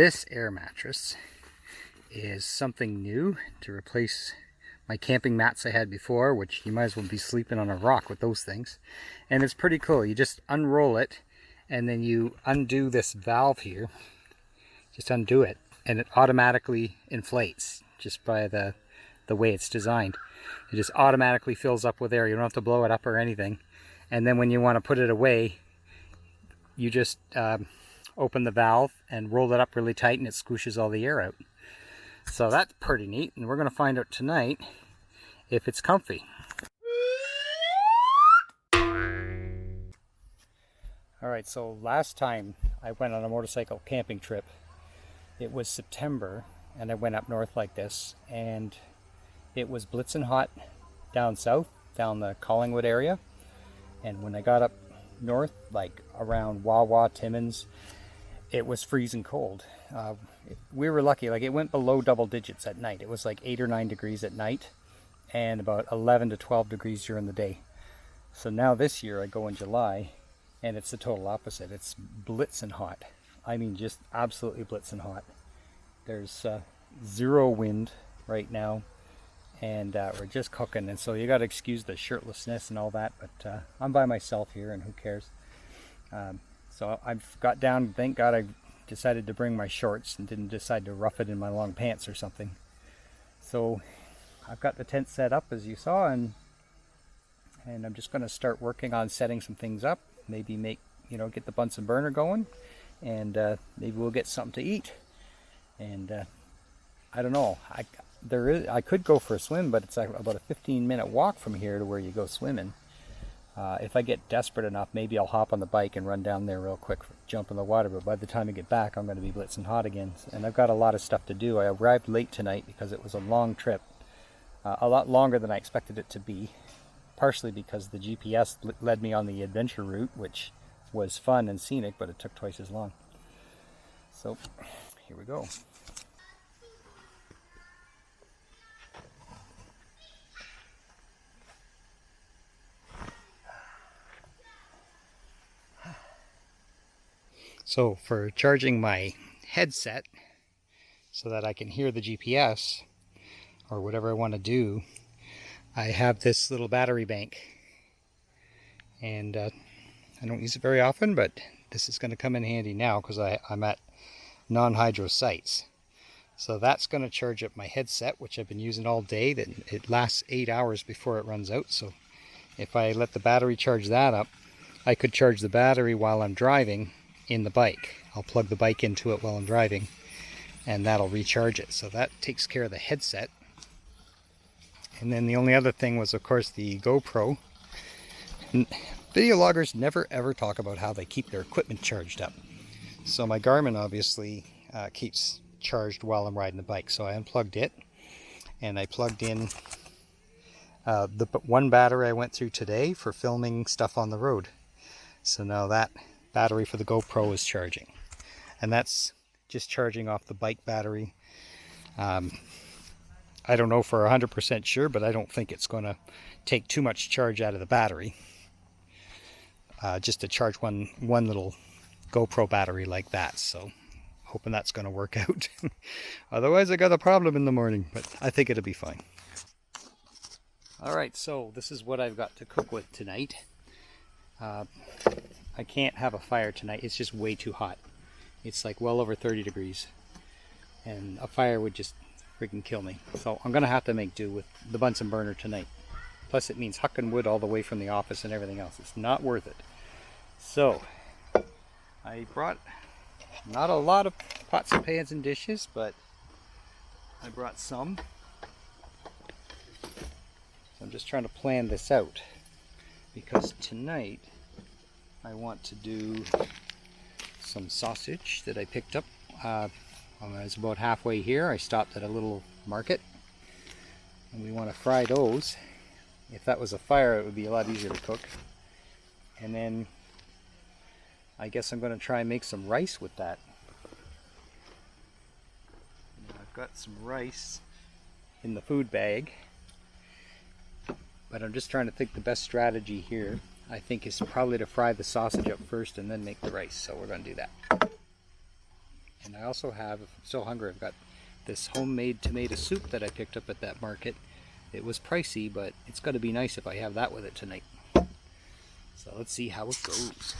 This air mattress is something new to replace my camping mats I had before, which you might as well be sleeping on a rock with those things. And it's pretty cool. You just unroll it and then you undo this valve here. Just undo it and it automatically inflates just by the way it's designed. It just automatically fills up with air. You don't have to blow it up or anything. And then when you want to put it away, you just open the valve and roll it up really tight and it squishes all the air out. So that's pretty neat, and we're going to find out tonight if it's comfy. Alright, so last time I went on a motorcycle camping trip, it was September, and I went up north like this, and it was blitzing hot down south, down the Collingwood area. And when I got up north, like around Wawa, Timmins, it was freezing cold. We were lucky, like it went below double digits at night. It was like 8 or 9 degrees at night and about 11 to 12 degrees during the day. So now this year I go in July and it's the total opposite. It's blitzing hot. I mean, just absolutely blitzing hot. There's zero wind right now, and we're just cooking, and so you got to excuse the shirtlessness and all that, but I'm by myself here and who cares. So I've got down, thank God I decided to bring my shorts and didn't decide to rough it in my long pants or something. So I've got the tent set up as you saw, and I'm just going to start working on setting some things up, maybe get the Bunsen burner going, and maybe we'll get something to eat. And I don't know, I could go for a swim, but it's like about a 15-minute walk from here to where you go swimming. If I get desperate enough, maybe I'll hop on the bike and run down there real quick, jump in the water, but by the time I get back, I'm going to be blitzing hot again. And I've got a lot of stuff to do. I arrived late tonight because it was a long trip, a lot longer than I expected it to be, partially because the GPS led me on the adventure route, which was fun and scenic, but it took twice as long. So, here we go. So for charging my headset so that I can hear the GPS or whatever I want to do, I have this little battery bank, and I don't use it very often, but this is going to come in handy now because I'm at non-hydro sites. So that's going to charge up my headset, which I've been using all day. It lasts 8 hours before it runs out, so if I let the battery charge that up, I could charge the battery while I'm driving in the bike. I'll plug the bike into it while I'm driving and that'll recharge it. So that takes care of the headset. And then the only other thing was, of course, the GoPro. Video loggers never ever talk about how they keep their equipment charged up. So my Garmin obviously keeps charged while I'm riding the bike. So I unplugged it and I plugged in the one battery I went through today for filming stuff on the road. So now that battery for the GoPro is charging, and that's just charging off the bike battery. I don't know for 100% sure, but I don't think it's going to take too much charge out of the battery just to charge one little GoPro battery like that. So hoping that's going to work out. Otherwise I got a problem in the morning, but I think it'll be fine. Alright, so this is what I've got to cook with tonight. I can't have a fire tonight. It's just way too hot. It's like well over 30 degrees. And a fire would just freaking kill me. So I'm going to have to make do with the Bunsen burner tonight. Plus it means hucking wood all the way from the office and everything else. It's not worth it. So I brought not a lot of pots and pans and dishes, but I brought some. So I'm just trying to plan this out, because tonight I want to do some sausage that I picked up. When I was about halfway here, I stopped at a little market, and we want to fry those. If that was a fire, it would be a lot easier to cook. And then I guess I'm going to try and make some rice with that. I've got some rice in the food bag, but I'm just trying to think the best strategy here. I think is probably to fry the sausage up first and then make the rice. So we're going to do that. And I also have, if I'm still hungry, I've got this homemade tomato soup that I picked up at that market. It was pricey, but it's got to be nice if I have that with it tonight. So let's see how it goes.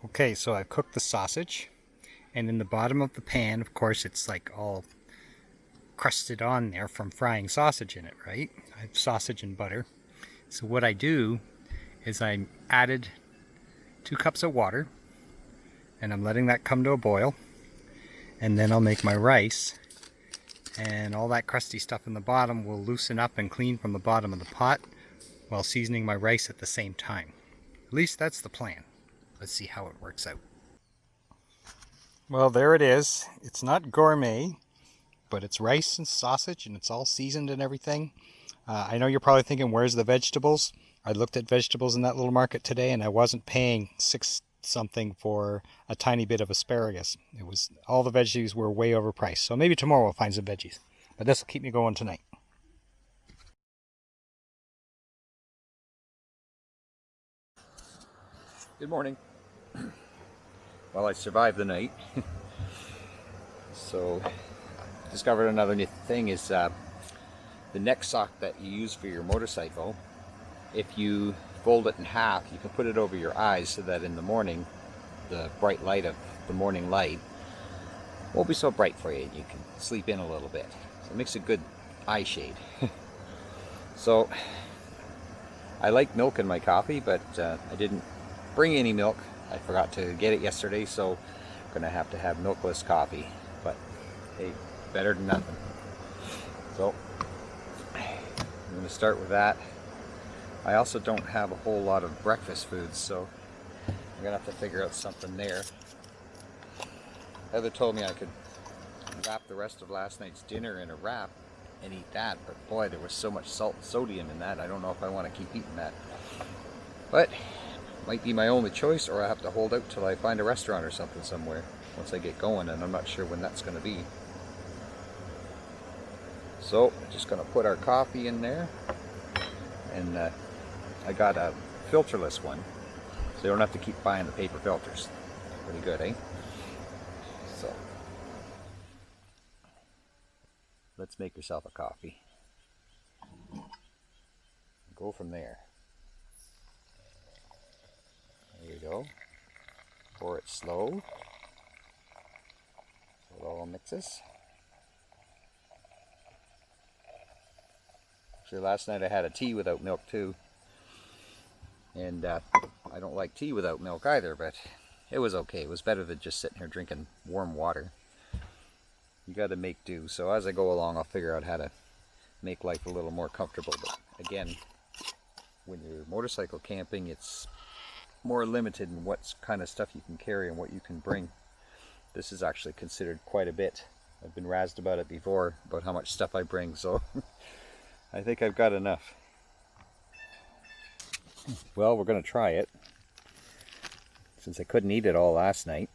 Okay, so I've cooked the sausage, and in the bottom of the pan, of course, it's like all crusted on there from frying sausage in it, right? I have sausage and butter. So what I do is I added 2 cups of water, and I'm letting that come to a boil, and then I'll make my rice, and all that crusty stuff in the bottom will loosen up and clean from the bottom of the pot while seasoning my rice at the same time. At least that's the plan. Let's see how it works out. Well, there it is. It's not gourmet, but it's rice and sausage, and it's all seasoned and everything. I know you're probably thinking, where's the vegetables? I looked at vegetables in that little market today, and I wasn't paying $6 something for a tiny bit of asparagus. It was, all the veggies were way overpriced. So maybe tomorrow we'll find some veggies. But this will keep me going tonight. Good morning. Well, I survived the night. So, discovered another new thing is the neck sock that you use for your motorcycle. If you fold it in half, you can put it over your eyes so that in the morning, the bright light of the morning light won't be so bright for you. You can sleep in a little bit. So it makes a good eye shade. So, I like milk in my coffee, but I didn't bring any milk. I forgot to get it yesterday, so I'm gonna have to have milkless coffee. But hey, better than nothing. So I'm gonna start with that. I also don't have a whole lot of breakfast foods, so I'm gonna have to figure out something there. Heather told me I could wrap the rest of last night's dinner in a wrap and eat that, but boy, there was so much salt and sodium in that. I don't know if I want to keep eating that. But might be my only choice, or I have to hold out till I find a restaurant or something somewhere once I get going, and I'm not sure when that's going to be. So just going to put our coffee in there, and I got a filterless one, so you don't have to keep buying the paper filters. Pretty good, eh? So let's make yourself a coffee. Go from there. There you go. Pour it slow so it all mixes. Actually, last night I had a tea without milk too. And I don't like tea without milk either, but it was okay. It was better than just sitting here drinking warm water. You got to make do. So as I go along, I'll figure out how to make life a little more comfortable. But again, when you're motorcycle camping, it's more limited in what kind of stuff you can carry and what you can bring. This is actually considered quite a bit. I've been razzed about it before, about how much stuff I bring, so I think I've got enough. Well, we're going to try it, since I couldn't eat it all last night.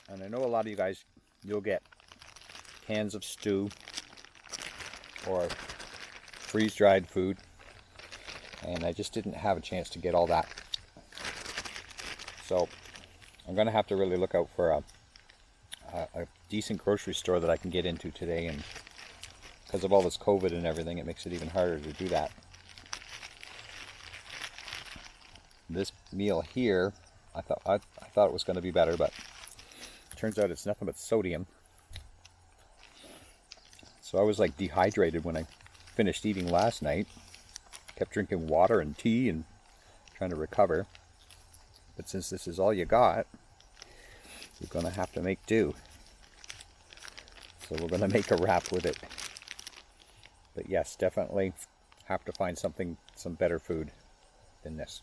And I know a lot of you guys, you'll get cans of stew or freeze-dried food. and I just didn't have a chance to get all that. So I'm going to have to really look out for a decent grocery store that I can get into today, and because of all this COVID and everything, it makes it even harder to do that. This meal here, I thought it was going to be better, but it turns out it's nothing but sodium. So I was like dehydrated when I finished eating last night. Kept drinking water and tea and trying to recover. But since this is all you got, you're going to have to make do. So we're going to make a wrap with it. But yes, definitely have to find some better food than this.